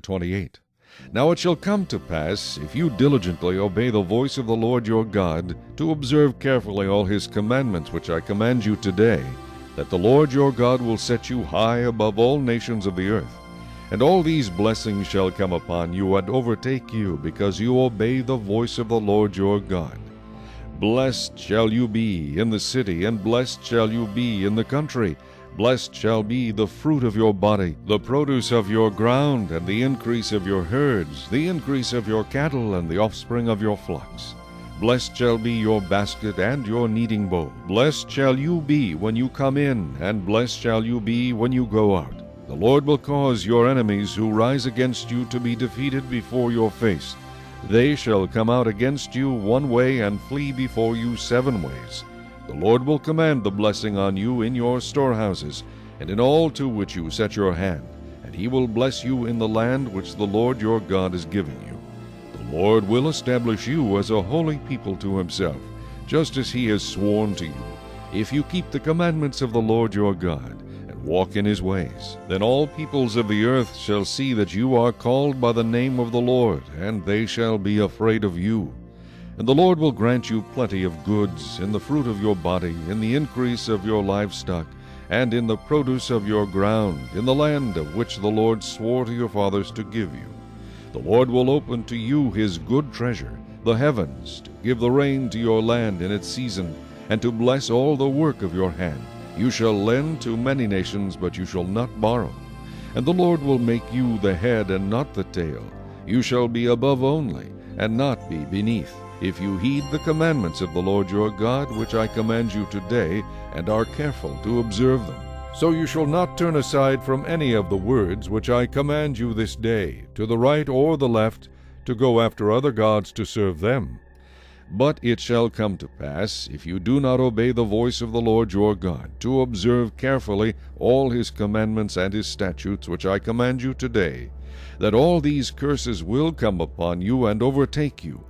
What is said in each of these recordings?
28. Now it shall come to pass, if you diligently obey the voice of the Lord your God, to observe carefully all his commandments which I command you today, that the Lord your God will set you high above all nations of the earth. And all these blessings shall come upon you and overtake you, because you obey the voice of the Lord your God. Blessed shall you be in the city, and blessed shall you be in the country. Blessed shall be the fruit of your body, the produce of your ground, and the increase of your herds, the increase of your cattle, and the offspring of your flocks. Blessed shall be your basket and your kneading bowl. Blessed shall you be when you come in, and blessed shall you be when you go out. The Lord will cause your enemies who rise against you to be defeated before your face. They shall come out against you one way and flee before you 7 ways. The Lord will command the blessing on you in your storehouses, and in all to which you set your hand, and he will bless you in the land which the Lord your God is giving you. The Lord will establish you as a holy people to himself, just as he has sworn to you, if you keep the commandments of the Lord your God, and walk in his ways. Then all peoples of the earth shall see that you are called by the name of the Lord, and they shall be afraid of you. And the Lord will grant you plenty of goods, in the fruit of your body, in the increase of your livestock, and in the produce of your ground, in the land of which the Lord swore to your fathers to give you. The Lord will open to you his good treasure, the heavens, to give the rain to your land in its season, and to bless all the work of your hand. You shall lend to many nations, but you shall not borrow. And the Lord will make you the head and not the tail. You shall be above only, and not be beneath, if you heed the commandments of the Lord your God, which I command you today, and are careful to observe them. So you shall not turn aside from any of the words which I command you this day, to the right or the left, to go after other gods to serve them. But it shall come to pass, if you do not obey the voice of the Lord your God, to observe carefully all his commandments and his statutes which I command you today, that all these curses will come upon you and overtake you.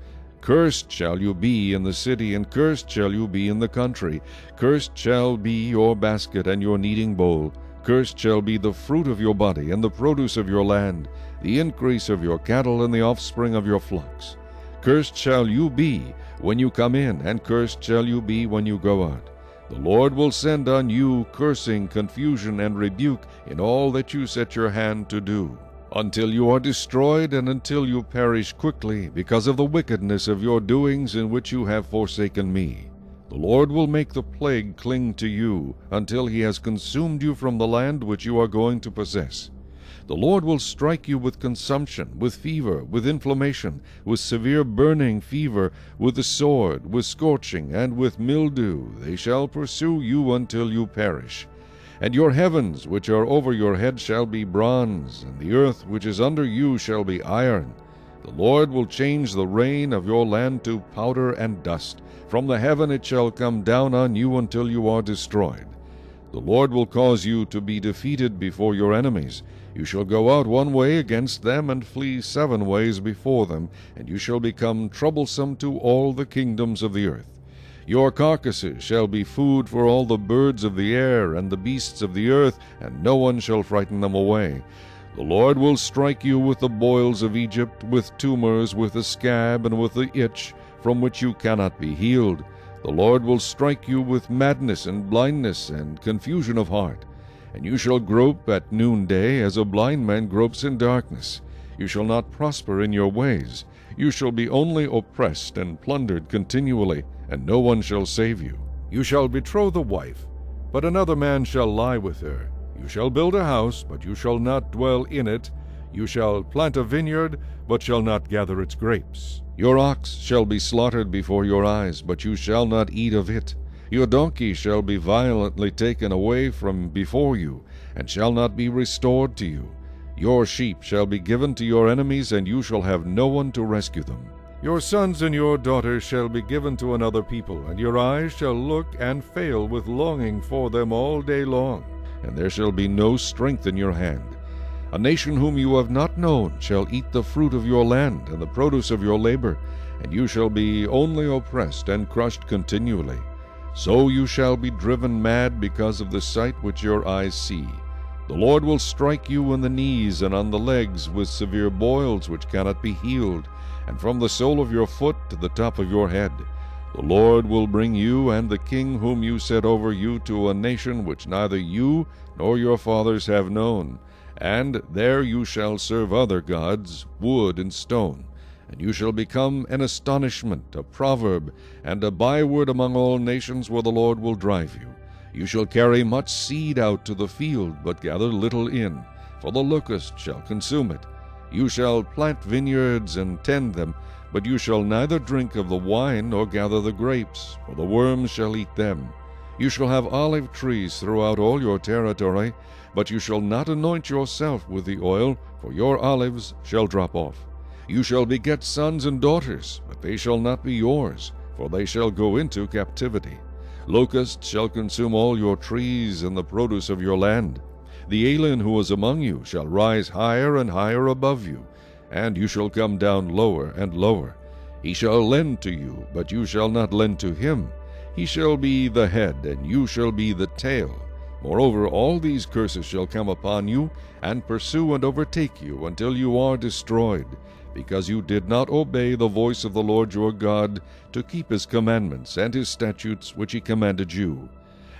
Cursed shall you be in the city, and cursed shall you be in the country. Cursed shall be your basket and your kneading bowl. Cursed shall be the fruit of your body, and the produce of your land, the increase of your cattle, and the offspring of your flocks. Cursed shall you be when you come in, and cursed shall you be when you go out. The Lord will send on you cursing, confusion, and rebuke in all that you set your hand to do, until you are destroyed, and until you perish quickly, because of the wickedness of your doings in which you have forsaken me. The Lord will make the plague cling to you, until he has consumed you from the land which you are going to possess. The Lord will strike you with consumption, with fever, with inflammation, with severe burning fever, with the sword, with scorching, and with mildew. They shall pursue you until you perish. And your heavens which are over your head shall be bronze, and the earth which is under you shall be iron. The Lord will change the rain of your land to powder and dust. From the heaven it shall come down on you until you are destroyed. The Lord will cause you to be defeated before your enemies. You shall go out one way against them, and flee 7 ways before them, and you shall become troublesome to all the kingdoms of the earth. Your carcasses shall be food for all the birds of the air and the beasts of the earth, and no one shall frighten them away. The Lord will strike you with the boils of Egypt, with tumors, with the scab, and with the itch, from which you cannot be healed. The Lord will strike you with madness and blindness and confusion of heart. And you shall grope at noonday, as a blind man gropes in darkness. You shall not prosper in your ways. You shall be only oppressed and plundered continually, and no one shall save you. You shall betroth a wife, but another man shall lie with her. You shall build a house, but you shall not dwell in it. You shall plant a vineyard, but shall not gather its grapes. Your ox shall be slaughtered before your eyes, but you shall not eat of it. Your donkey shall be violently taken away from before you, and shall not be restored to you. Your sheep shall be given to your enemies, and you shall have no one to rescue them. Your sons and your daughters shall be given to another people, and your eyes shall look and fail with longing for them all day long, and there shall be no strength in your hand. A nation whom you have not known shall eat the fruit of your land and the produce of your labor, and you shall be only oppressed and crushed continually. So you shall be driven mad because of the sight which your eyes see. The Lord will strike you in the knees and on the legs with severe boils which cannot be healed, and from the sole of your foot to the top of your head. The Lord will bring you and the king whom you set over you to a nation which neither you nor your fathers have known, and there you shall serve other gods, wood and stone. And you shall become an astonishment, a proverb, and a byword among all nations where the Lord will drive you. You shall carry much seed out to the field, but gather little in, for the locust shall consume it. You shall plant vineyards and tend them, but you shall neither drink of the wine nor gather the grapes, for the worms shall eat them. You shall have olive trees throughout all your territory, but you shall not anoint yourself with the oil, for your olives shall drop off. You shall beget sons and daughters, but they shall not be yours, for they shall go into captivity. Locusts shall consume all your trees and the produce of your land. The alien who is among you shall rise higher and higher above you, and you shall come down lower and lower. He shall lend to you, but you shall not lend to him. He shall be the head, and you shall be the tail. Moreover, all these curses shall come upon you, and pursue and overtake you until you are destroyed, because you did not obey the voice of the Lord your God to keep his commandments and his statutes which he commanded you.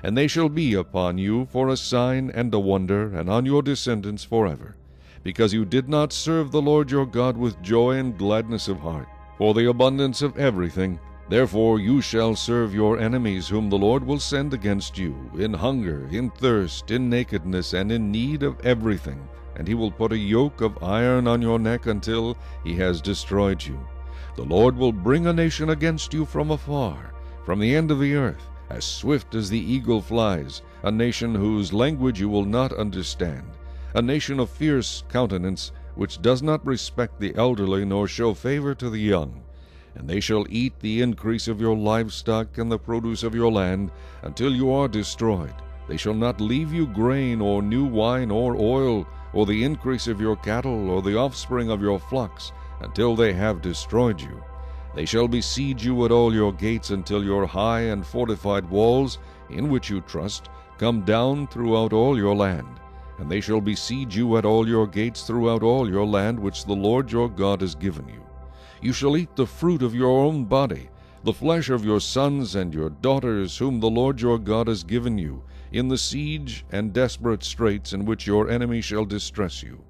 And they shall be upon you for a sign and a wonder, and on your descendants forever, because you did not serve the Lord your God with joy and gladness of heart, for the abundance of everything. Therefore you shall serve your enemies, whom the Lord will send against you, in hunger, in thirst, in nakedness, and in need of everything. And he will put a yoke of iron on your neck until he has destroyed you. The Lord will bring a nation against you from afar, from the end of the earth, as swift as the eagle flies, a nation whose language you will not understand, a nation of fierce countenance, which does not respect the elderly nor show favor to the young. And they shall eat the increase of your livestock and the produce of your land until you are destroyed. They shall not leave you grain or new wine or oil, or the increase of your cattle, or the offspring of your flocks, until they have destroyed you. They shall besiege you at all your gates until your high and fortified walls, in which you trust, come down throughout all your land. And they shall besiege you at all your gates throughout all your land which the Lord your God has given you. You shall eat the fruit of your own body, the flesh of your sons and your daughters, whom the Lord your God has given you, in the siege and desperate straits in which your enemy shall distress you.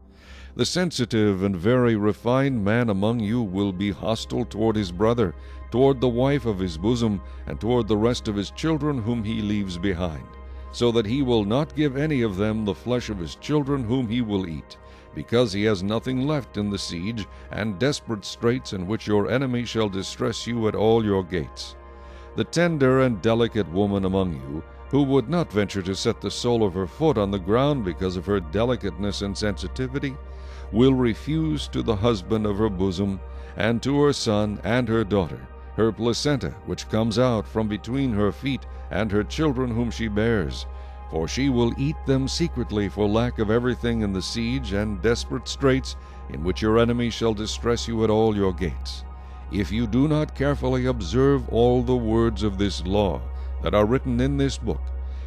The sensitive and very refined man among you will be hostile toward his brother, toward the wife of his bosom, and toward the rest of his children whom he leaves behind, so that he will not give any of them the flesh of his children whom he will eat, because he has nothing left in the siege and desperate straits in which your enemy shall distress you at all your gates. The tender and delicate woman among you, who would not venture to set the sole of her foot on the ground because of her delicateness and sensitivity, will refuse to the husband of her bosom, and to her son and her daughter, her placenta which comes out from between her feet, and her children whom she bears. For she will eat them secretly for lack of everything in the siege and desperate straits in which your enemy shall distress you at all your gates. If you do not carefully observe all the words of this law that are written in this book,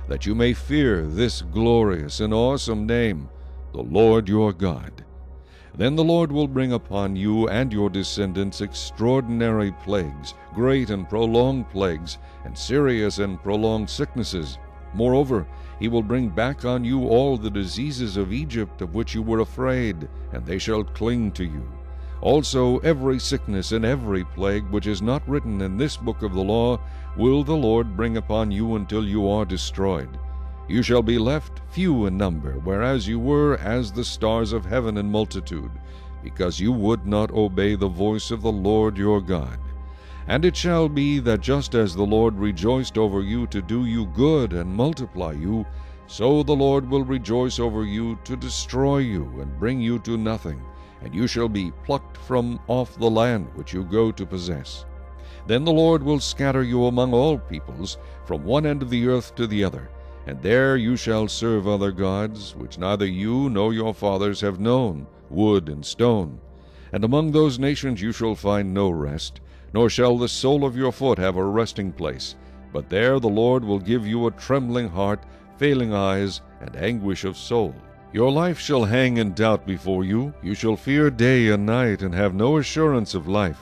that you may fear this glorious and awesome name, the Lord your God. Then the Lord will bring upon you and your descendants extraordinary plagues, great and prolonged plagues, and serious and prolonged sicknesses. Moreover, he will bring back on you all the diseases of Egypt of which you were afraid, and they shall cling to you. Also every sickness and every plague which is not written in this book of the law will the Lord bring upon you until you are destroyed. You shall be left few in number, whereas you were as the stars of heaven in multitude, because you would not obey the voice of the Lord your God. And it shall be that just as the Lord rejoiced over you to do you good and multiply you, so the Lord will rejoice over you to destroy you and bring you to nothing, and you shall be plucked from off the land which you go to possess. Then the Lord will scatter you among all peoples, from one end of the earth to the other, and there you shall serve other gods, which neither you nor your fathers have known, wood and stone. And among those nations you shall find no rest, nor shall the sole of your foot have a resting place. But there the Lord will give you a trembling heart, failing eyes, and anguish of soul. Your life shall hang in doubt before you. You shall fear day and night, and have no assurance of life.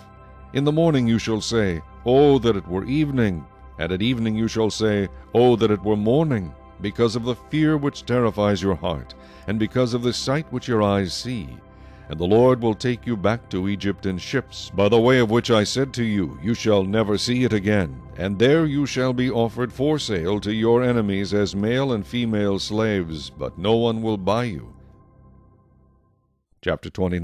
In the morning you shall say, Oh, that it were evening! And at evening you shall say, Oh, that it were morning! Because of the fear which terrifies your heart, and because of the sight which your eyes see. And the Lord will take you back to Egypt in ships, by the way of which I said to you, You shall never see it again. And there you shall be offered for sale to your enemies as male and female slaves, but no one will buy you. Chapter 29.